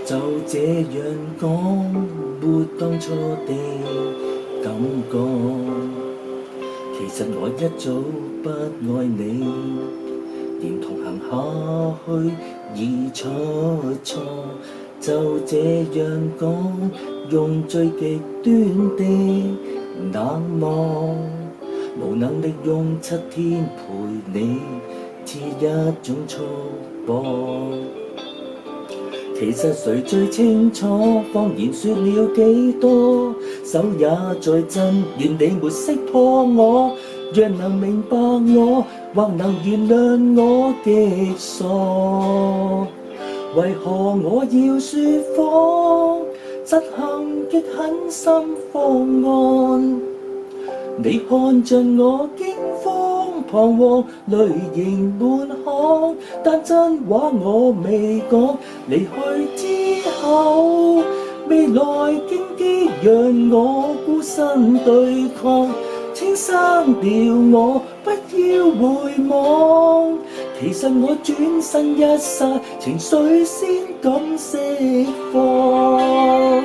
就這樣講，沒當初的感覺。其實我一早不愛你，連同行下去已出錯。就這樣講，用最極端的冷漠，無能力用7天陪你，似一種束縛。其實誰最清楚，謊言說了幾多，手也在震，願你沒識破我。若能明白我，或能原諒我極傻。為何我要説謊，執行極狠心方案？你看着我驚慌彷徨，淚盈滿腔，但真話我未講。離去之後，未來荊棘讓我孤身對抗，請刪掉我，不要回望。其實我轉身一剎，情緒先敢釋放。